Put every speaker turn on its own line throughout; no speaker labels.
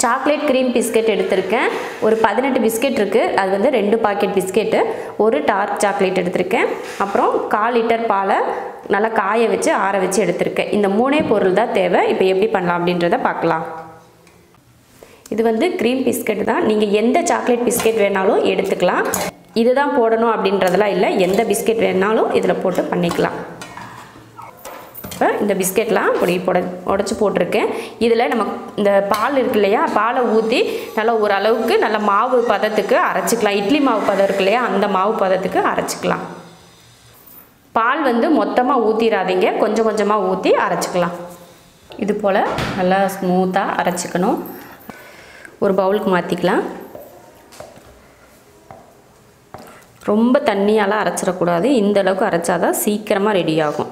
Chocolate cream biscuit எடுத்திருக்கேன். ஒரு 18 biscuit இருக்குது. அது வந்து 2 பாக்கெட் பிஸ்கெட்டு, ஒரு டார்க் சாக்லேட் எடுத்திருக்கேன். அப்புறம் 1/4 லிட்டர் பாலை நல்லா காய வச்சு ஆற வச்சு எடுத்திருக்கேன். இந்த 3 பொருள் தான் தேவை. இப்போ எப்படி பண்ணலாம் அப்படின்றத பார்க்கலாம். இது வந்து க்ரீம் பிஸ்கெட் தான். நீங்கள் எந்த சாக்லேட் பிஸ்கெட் வேணாலும் எடுத்துக்கலாம். இதுதான் போடணும் அப்படின்றதெல்லாம் இல்லை. எந்த பிஸ்கெட் வேணாலும் இதில் போட்டு பண்ணிக்கலாம். இப்போ இந்த பிஸ்கெட்லாம் உடச்சி போட்டிருக்கேன். இதில் நம்ம இந்த பால் இருக்கு இல்லையா, பாலை ஊற்றி நல்லா ஓரளவுக்கு நல்லா மாவு பதத்துக்கு அரைச்சிக்கலாம். இட்லி மாவு பதம் இருக்கு இல்லையா, அந்த மாவு பதத்துக்கு அரைச்சிக்கலாம். பால் வந்து மொத்தமாக ஊற்றிடாதீங்க, கொஞ்சம் கொஞ்சமாக ஊற்றி அரைச்சிக்கலாம். இது போல் நல்லா ஸ்மூத்தாக அரைச்சிக்கணும். ஒரு பவுலுக்கு மாற்றிக்கலாம். ரொம்ப தண்ணியாலாம் அரைச்சிடக்கூடாது. இந்த அளவுக்கு அரைச்சாதான் சீக்கிரமாக ரெடி ஆகும்.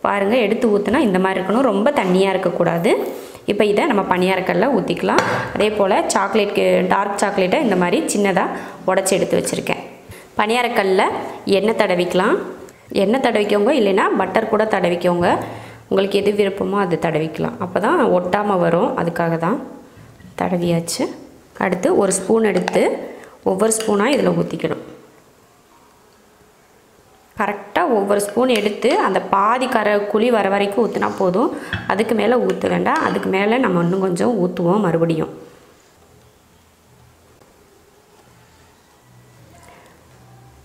பாருங்கள், எடுத்து ஊற்றினா இந்த மாதிரி இருக்கணும். ரொம்ப தண்ணியாக இருக்கக்கூடாது. இப்போ இதை நம்ம பணியாரக்கல்ல ஊற்றிக்கலாம். அதே போல் டார்க் சாக்லேட்டை இந்த மாதிரி சின்னதாக உடச்சி எடுத்து வச்சுருக்கேன். பணியாரக்கல்ல எண்ணெய் தடவிக்கலாம். எண்ணெய் தடவிக்கோங்க, இல்லைன்னா பட்டர் கூட தடவிக்கோங்க. உங்களுக்கு எது விருப்பமோ அது தடவிக்கலாம். அப்போ தான் ஒட்டாமல் வரும். அதுக்காக தான் தடவியாச்சு. அடுத்து ஒரு ஸ்பூன் எடுத்து ஒவ்வொரு ஸ்பூனாக இதில் ஊற்றிக்கணும். கரெக்டாக ஒவ்வொரு ஸ்பூன் எடுத்து அந்த பாதி குழி வர வரைக்கும் ஊற்றினா போதும். அதுக்கு மேலே ஊற்ற வேண்டாம். அதுக்கு மேலே நம்ம இன்னும் கொஞ்சம் ஊற்றுவோம் மறுபடியும்.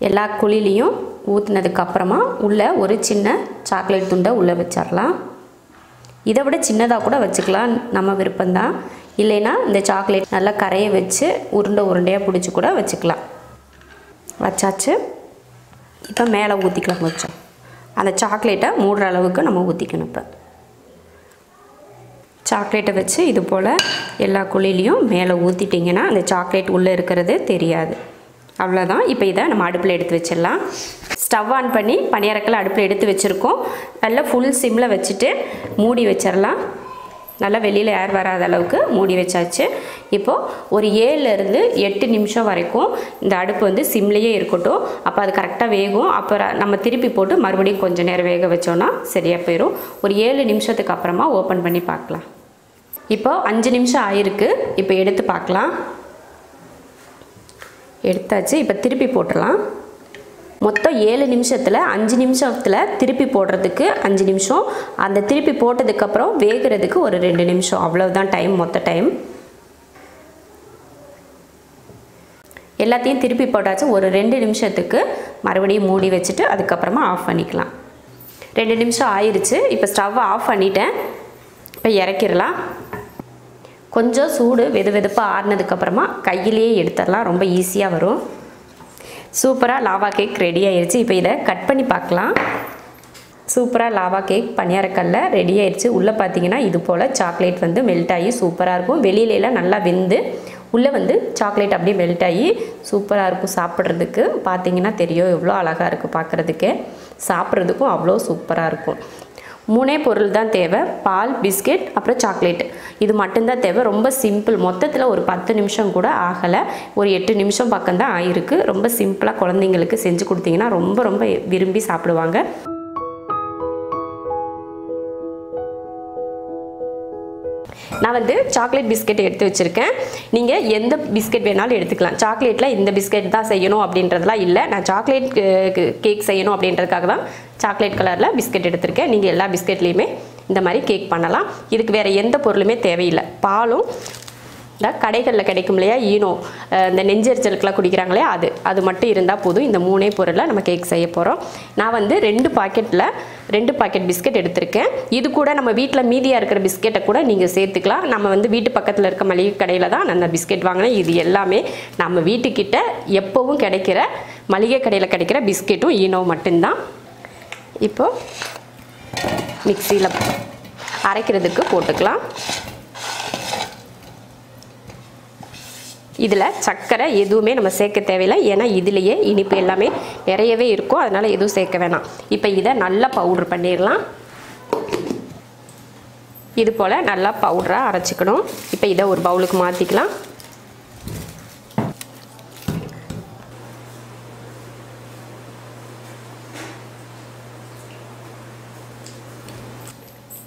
எல்லா குழிலையும் ஊற்றினதுக்கப்புறமா உள்ளே ஒரு சின்ன சாக்லேட் துண்டை உள்ளே வச்சிடலாம். இதை விட சின்னதாக கூட வச்சுக்கலாம், நம்ம விருப்பம்தான். இல்லைன்னா இந்த சாக்லேட் நல்லா கரையை வச்சு உருண்டையாக பிடிச்சி கூட வச்சுக்கலாம். வச்சாச்சு. இப்போ மேலே ஊற்றிக்கலாம். கொஞ்சம் அந்த சாக்லேட்டை மூடுற அளவுக்கு நம்ம ஊற்றிக்கணும். இப்போ சாக்லேட்டை வச்சு இது போல் எல்லா குழிலையும் மேலே ஊற்றிட்டிங்கன்னா அந்த சாக்லேட் உள்ளே இருக்கிறது தெரியாது. அவ்வளோதான். இப்போ இதை நம்ம அடுப்பில் எடுத்து வச்சிடலாம். ஸ்டவ் ஆன் பண்ணி பணியாரக்கல்லை அடுப்பில் எடுத்து வச்சுருக்கோம். நல்லா ஃபுல் சிம்மில் வச்சுட்டு மூடி வச்சிடலாம். நல்லா வெளியில் ஏர் வராத அளவுக்கு மூடி வச்சாச்சு. இப்போது ஒரு 7லேருந்து 8 நிமிஷம் வரைக்கும் இந்த அடுப்பு வந்து சிம்லேயே இருக்கட்டும். அப்போ அது கரெக்டாக வேகும். அப்புறம் நம்ம திருப்பி போட்டு மறுபடியும் கொஞ்சம் நேரம் வேக வச்சோன்னா சரியாக போயிடும். ஒரு 7 நிமிஷத்துக்கு அப்புறமா ஓப்பன் பண்ணி பார்க்கலாம். இப்போ 5 நிமிஷம் ஆயிருக்கு. இப்போ எடுத்து பார்க்கலாம். எடுத்தாச்சு. இப்போ திருப்பி போட்டுடலாம். மொத்தம் 7 நிமிஷத்தில் 5 நிமிஷத்தில் திருப்பி போடுறதுக்கு 5 நிமிஷம், அந்த திருப்பி போட்டதுக்கப்புறம் வேகிறதுக்கு ஒரு 2 நிமிஷம், அவ்வளவுதான் டைம், மொத்த டைம். எல்லாத்தையும் திருப்பி போட்டாச்சு. ஒரு 2 நிமிஷத்துக்கு மறுபடியும் மூடி வச்சுட்டு அதுக்கப்புறமா ஆஃப் பண்ணிக்கலாம். 2 நிமிஷம் ஆயிடுச்சு. இப்போ ஸ்டவ்வை ஆஃப் பண்ணிட்டேன். இப்போ இறக்கிடலாம். கொஞ்சம் சூடு வெதுப்பாக ஆறினதுக்கப்புறமா கையிலேயே எடுத்துடலாம். ரொம்ப ஈஸியாக வரும். சூப்பராக லாவா கேக் ரெடி ஆயிடுச்சு. இப்போ இதை கட் பண்ணி பார்க்கலாம். சூப்பராக லாவா கேக் பணியாரக்கல்ல ரெடி ஆயிடுச்சு. உள்ளே பார்த்தீங்கன்னா இது போல் சாக்லேட் வந்து மெல்ட் ஆகி சூப்பராக இருக்கும். வெளியிலலாம் நல்லா வெந்து உள்ளே வந்து சாக்லேட் அப்படியே மெல்ட் ஆகி சூப்பராக இருக்கும். சாப்பிட்றதுக்கு பார்த்தீங்கன்னா தெரியும் எவ்வளோ அழகாக இருக்குது பார்க்குறதுக்கு. சாப்பிட்றதுக்கும் அவ்வளோ சூப்பராக இருக்கும். 3 பொருள் தான் தேவை. பால், பிஸ்கெட், அப்புறம் சாக்லேட். இது மட்டும்தான் தேவை. ரொம்ப சிம்பிள். மொத்தத்தில் ஒரு 10 நிமிஷம் கூட ஆகலை. ஒரு 8 நிமிஷம் பக்கம்தான் ஆயிருக்கு. ரொம்ப சிம்பிளாக குழந்தைங்களுக்கு செஞ்சு கொடுத்தீங்கன்னா ரொம்ப ரொம்ப விரும்பி சாப்பிடுவாங்க. நான் வந்து சாக்லேட் பிஸ்கெட் எடுத்து வச்சுருக்கேன். நீங்கள் எந்த பிஸ்கெட் வேணாலும் எடுத்துக்கலாம். சாக்லேட்டில் இந்த பிஸ்கெட் தான் செய்யணும் அப்படின்றதுலாம் இல்லை. நான் சாக்லேட் கேக் செய்யணும் அப்படின்றதுக்காக தான் சாக்லேட் கலரில் பிஸ்கெட் எடுத்திருக்கேன். நீங்கள் எல்லா பிஸ்கெட்லேயுமே இந்த மாதிரி கேக் பண்ணலாம். இதுக்கு வேறு எந்த பொருளுமே தேவையில்லை. பாலும் இந்த கடைகளில் கிடைக்கும் இல்லையா, ஈனோ, இந்த நெஞ்சரிச்சலுக்கெல்லாம் குடிக்கிறாங்களே, அது மட்டும் இருந்தால் போதும். இந்த 3 பொருளில் நம்ம கேக் செய்ய போகிறோம். நான் வந்து 2 பாக்கெட் பிஸ்கெட் எடுத்திருக்கேன். இது கூட நம்ம வீட்டில் மீதியாக இருக்கிற பிஸ்கெட்டை கூட நீங்கள் சேர்த்துக்கலாம். நம்ம வந்து வீட்டு பக்கத்தில் இருக்க மளிகை கடையில் தான் நான் பிஸ்கெட் வாங்கினேன். இது எல்லாமே நம்ம வீட்டுக்கிட்ட எப்போவும் கிடைக்கிற மளிகை கடையில் கிடைக்கிற பிஸ்கெட்டும் ஈனோ மட்டும்தான். இப்போது மிக்சியில் அரைக்கிறதுக்கு போட்டுக்கலாம். இதில் சர்க்கரை எதுவுமே நம்ம சேர்க்க தேவையில்லை. ஏன்னா இதிலேயே இனிப்பு எல்லாமே நிறையவே இருக்கும். அதனால் எதுவும் சேர்க்க வேணாம். இப்போ இதை நல்லா பவுட்ரு பண்ணிடலாம். இது போல் நல்லா பவுடராக அரைச்சிக்கணும். இப்போ இதை ஒரு பவுலுக்கு மாற்றிக்கலாம்.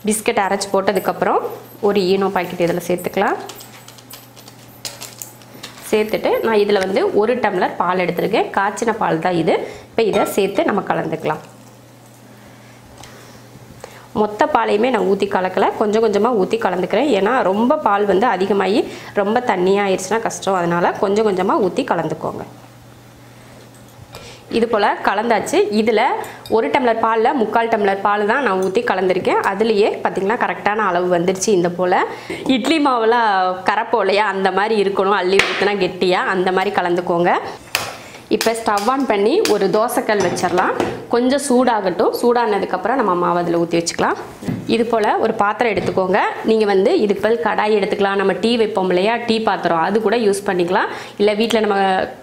பிஸ்கட் அரைச்சி போட்டதுக்கப்புறம் ஒரு ஈனோ பாக்கெட் இதில் சேர்த்துக்கலாம். சேர்த்துட்டு நான் இதில் வந்து 1 டம்ளர் பால் எடுத்துருக்கேன். காய்ச்சின பால் தான் இது. இப்போ இதை சேர்த்து நம்ம கலந்துக்கலாம். மொத்த பாலையுமே நான் ஊற்றி கலக்கலை, கொஞ்சம் கொஞ்சமாக ஊற்றி கலந்துக்கிறேன். ஏன்னா ரொம்ப பால் வந்து அதிகமாகி ரொம்ப தண்ணியாக ஆயிடுச்சுன்னா கஷ்டம். அதனால் கொஞ்சம் கொஞ்சமாக ஊற்றி கலந்துக்கோங்க. இது போல் கலந்தாச்சு. இதில் 1 டம்ளர் பாலில் 3/4 டம்ளர் பால் தான் நான் ஊற்றி கலந்துருக்கேன். அதுலேயே பார்த்திங்கன்னா கரெக்டான அளவு வந்துருச்சு. இந்த போல் இட்லி மாவுலாம் கரைப்போலையா அந்த மாதிரி இருக்கணும், அள்ளி ஊற்றினா கெட்டியாக அந்த மாதிரி கலந்துக்கோங்க. இப்போ ஸ்டவ் ஆன் பண்ணி ஒரு தோசைக்கல் வச்சிடலாம். கொஞ்சம் சூடாகட்டும். சூடானதுக்கப்புறம் நம்ம மாவு அதில் ஊற்றி வச்சுக்கலாம். இது போல் ஒரு பாத்திரம் எடுத்துக்கோங்க. நீங்கள் வந்து இதுக்கு பதில் கடாய் எடுத்துக்கலாம். நம்ம டீ வைப்போம் இல்லையா, டீ பாத்திரம், அது கூட யூஸ் பண்ணிக்கலாம். இல்லை வீட்டில் நம்ம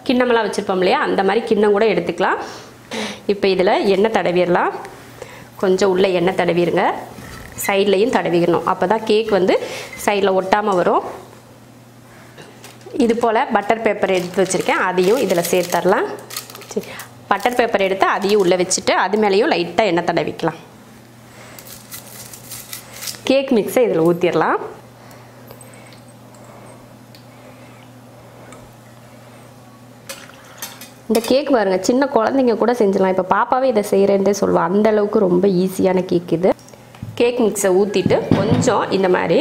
கிண்ணமெல்லாம் வச்சுருப்போம் இல்லையா, அந்த மாதிரி கிண்ணம் கூட எடுத்துக்கலாம். இப்போ இதில் எண்ணெய் தடவிடலாம். கொஞ்சம் உள்ளே எண்ணெய் தடவிடுங்க. சைட்லேயும் தடவிடணும். அப்போ தான் கேக் வந்து சைடில் ஒட்டாமல் வரும். இது போல் பட்டர் பேப்பர் எடுத்து வச்சுருக்கேன். அதையும் இதில் சேர்த்துடலாம். சரி, பட்டர் பேப்பர் எடுத்து அதையும் உள்ளே வச்சுட்டு அது மேலேயும் லைட்டாக எண்ணெய் தடவிக்கலாம். கேக் மிக்ஸை இதில் ஊற்றிடலாம். இந்த கேக் பாருங்க, சின்ன குழந்தைங்க கூட செஞ்சிடலாம். இப்போ பாப்பாவே இதை செய்கிறேன்தே சொல்லுவாள். அந்தளவுக்கு ரொம்ப ஈஸியான கேக் இது. கேக் மிக்ஸை ஊற்றிட்டு கொஞ்சம் இந்த மாதிரி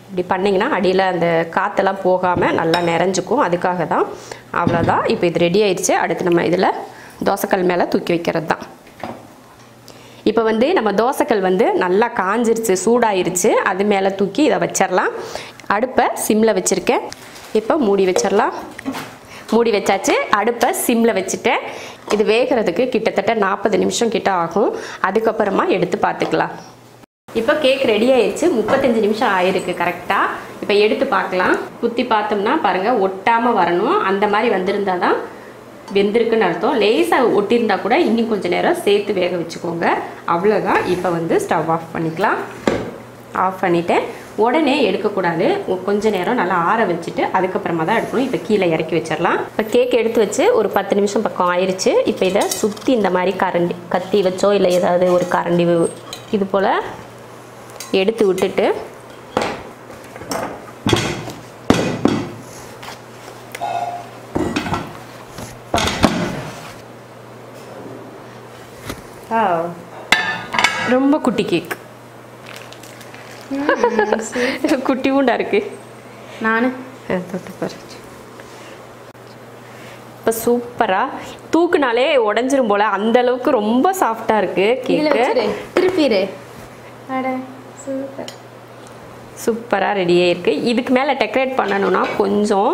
இப்படி பண்ணிங்கன்னா அடியில் அந்த காற்றெல்லாம் போகாமல் நல்லா நிறைஞ்சிக்கும். அதுக்காக தான். அவ்வளோதான். இப்போ இது ரெடி ஆயிடுச்சு. அடுத்து நம்ம இதில் தோசைக்கல் மேலே தூக்கி வைக்கிறது தான். இப்போ வந்து நம்ம தோசைக்கல் வந்து நல்லா காஞ்சிருச்சு, சூடாயிருச்சு. அது மேலே தூக்கி இதை வச்சிடலாம். அடுப்பை சிம்மில் வச்சுருக்கேன். இப்போ மூடி வச்சிடலாம். மூடி வச்சாச்சு. அடுப்பை சிம்மில் வச்சுட்டேன். இது வேகிறதுக்கு கிட்டத்தட்ட 40 நிமிஷம் கிட்ட ஆகும். அதுக்கப்புறமா எடுத்து பார்த்துக்கலாம். இப்போ கேக் ரெடி ஆயிடுச்சு. 35 நிமிஷம் ஆயிருக்கு கரெக்டாக. இப்போ எடுத்து பார்க்கலாம். குத்தி பார்த்தோம்னா பாருங்கள், ஒட்டாமல் வரணும். அந்த மாதிரி வந்திருந்தா தான் வெந்திருக்குன்னு அர்த்தம். லேசாக ஒட்டியிருந்தா கூட இன்னும் கொஞ்சம் நேரம் சேர்த்து வேக வச்சுக்கோங்க. அவ்வளோதான். இப்போ வந்து ஸ்டவ் ஆஃப் பண்ணிக்கலாம். ஆஃப் பண்ணிவிட்டேன். உடனே எடுக்கக்கூடாது. கொஞ்சம் நேரம் நல்லா ஆற வச்சுட்டு அதுக்கப்புறமா தான் எடுக்கணும். இப்போ கீழே இறக்கி வச்சிடலாம். இப்போ கேக் எடுத்து வச்சு ஒரு 10 நிமிஷம் பக்கம் ஆயிடுச்சு. இப்போ இதை சுற்றி இந்த மாதிரி கரண்டி கத்தி வச்சோ இல்லை ஏதாவது ஒரு கரண்டி இது போல் எடுத்து விட்டுட்டு ரொம்ப குட்டி கேக், குட்டி உண்டா இருக்கு. நான் தொட்டு பாரு. இப்போ சூப்பராக தூக்குனாலே உடஞ்சிரும் போல் அந்த அளவுக்கு ரொம்ப சாஃப்டாக இருக்குது கேக்கு.
திருப்பிடு. சூப்பர்,
சூப்பராக ரெடியாக இருக்குது. இதுக்கு மேலே டெக்கரேட் பண்ணணுன்னா கொஞ்சம்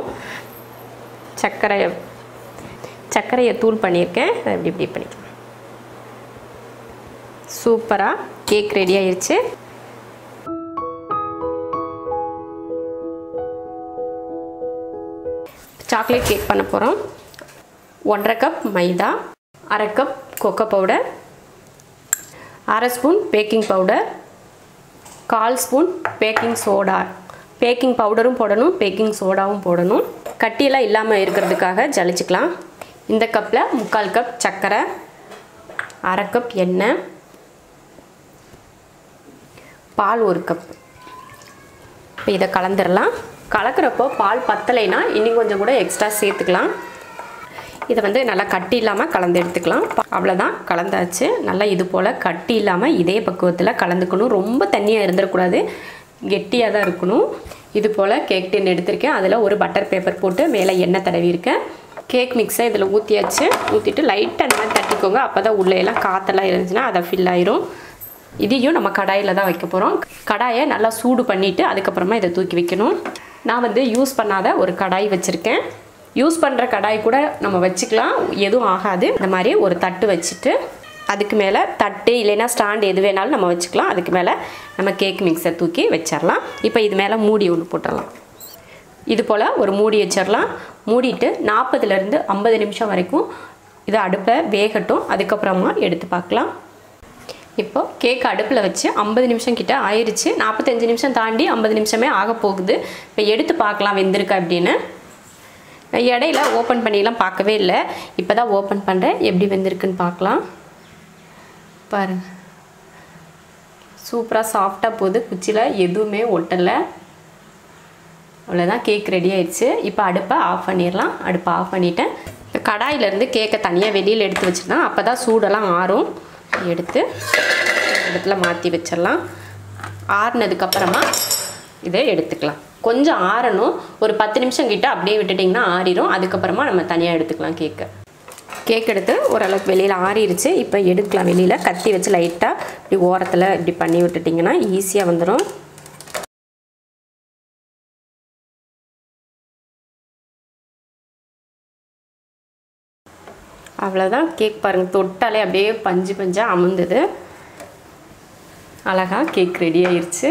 சர்க்கரையை தூள் பண்ணியிருக்கேன். அதை இப்படி பண்ணிக்கலாம். சூப்பராக கேக் ரெடி ஆயிடுச்சு. சாக்லேட் கேக் பண்ண போகிறோம். 1/2 கப் மைதா, 1/2 cup cocoa powder, 1/2 spoon baking powder, 1/4 spoon baking soda. Baking பவுடரும் போடணும், பேக்கிங் சோடாவும் போடணும். கட்டியெல்லாம் இல்லாமல் இருக்கிறதுக்காக ஜலிச்சுக்கலாம். இந்த கப்பில் 3/4 கப் சர்க்கரை, 1/2 கப் எண்ணெய், பால் 1 கப். இப்போ இதை கலந்துடலாம். கலக்கிறப்போ பால் பத்தலைன்னா இன்னும் கொஞ்சம் கூட எக்ஸ்ட்ரா சேர்த்துக்கலாம். இதை வந்து நல்லா கட்டி இல்லாமல் கலந்து எடுத்துக்கலாம். அவ்வளோதான், கலந்தாச்சு. நல்லா இது போல் கட்டி இல்லாமல் இதே பக்குவத்தில் கலந்துக்கணும். ரொம்ப தண்ணியாக இருந்துடக்கூடாது, கெட்டியாக தான் இருக்கணும். இது போல் கேக் டின் எடுத்திருக்கேன். அதில் ஒரு பட்டர் பேப்பர் போட்டு மேலே எண்ணெய் தடவிருக்கேன். கேக் மிக்ஸை இதில் ஊற்றியாச்சு. ஊற்றிட்டு லைட்டாக அந்த மாதிரி தட்டிக்கோங்க. அப்போ தான் உள்ளே எல்லாம் காற்றெல்லாம் இருந்துச்சுன்னா அதை ஃபில் ஆயிரும். இதையும் நம்ம கடாயில் தான் வைக்க போகிறோம். கடாயை நல்லா சூடு பண்ணிவிட்டு அதுக்கப்புறமா இதை தூக்கி வைக்கணும். நான் வந்து யூஸ் பண்ணாத ஒரு கடாய் வச்சுருக்கேன். யூஸ் பண்ணுற கடாய் கூட நம்ம வச்சுக்கலாம், எதுவும் ஆகாது. இந்த மாதிரி ஒரு தட்டு வச்சுட்டு அதுக்கு மேலே தட்டு இல்லைன்னா ஸ்டாண்ட் எது வேணாலும் நம்ம வச்சுக்கலாம். அதுக்கு மேலே நம்ம கேக் மிக்ஸை தூக்கி வச்சிடலாம். இப்போ இது மேலே மூடி ஒன்று போட்டுடலாம். இது போல் ஒரு மூடி வச்சிடலாம். மூடிட்டு 40லேருந்து 50 நிமிஷம் வரைக்கும் இதை அடுப்பில் வேகட்டும். அதுக்கப்புறமா எடுத்து பார்க்கலாம். இப்போ கேக் அடுப்பில் வச்சு 50 நிமிஷம் கிட்ட ஆயிடுச்சு. 45 நிமிஷம் தாண்டி 50 நிமிஷமே ஆக போகுது. இப்போ எடுத்து பார்க்கலாம் வெந்திருக்கா அப்படின்னு. இடையில ஓப்பன் பண்ணிலாம் பார்க்கவே இல்லை. இப்போ தான் ஓப்பன் பண்ணுறேன். எப்படி வெந்திருக்குன்னு பார்க்கலாம். பாருங்கள், சூப்பராக சாஃப்டாக போகுது, குச்சியில் எதுவுமே ஒட்டலை. அவ்வளோதான், கேக் ரெடி ஆயிடுச்சு. இப்போ அடுப்பை ஆஃப் பண்ணிடலாம். அடுப்பை ஆஃப் பண்ணிவிட்டேன். இப்போ கடாயிலேருந்து கேக்கை தனியாக வெளியில் எடுத்து வச்சுருந்தேன். அப்போ தான் சூடெல்லாம் ஆறும். எடுத்து இடத்துல மாற்றி வச்சிடலாம். ஆறுனதுக்கப்புறமா இதை எடுத்துக்கலாம். கொஞ்சம் ஆறணும், ஒரு 10 நிமிஷம் கிட்ட அப்படியே விட்டுட்டிங்கன்னா ஆறிடும். அதுக்கப்புறமா நம்ம தனியாக எடுத்துக்கலாம் கேக்கை. கேக் எடுத்து ஓரளவுக்கு வெளியில் ஆறிடுச்சு. இப்போ எடுக்கலாம் வெளியில். கத்தி வச்சு லைட்டாக இப்படி ஓரத்தில் இப்படி பண்ணி விட்டுட்டிங்கன்னா ஈஸியாக வந்துடும். அவ்வளோதான், கேக் பாருங்கள், தொட்டாலே அப்படியே பஞ்சு பஞ்சாக அமுந்துது. அழகாக கேக் ரெடி ஆயிடுச்சு.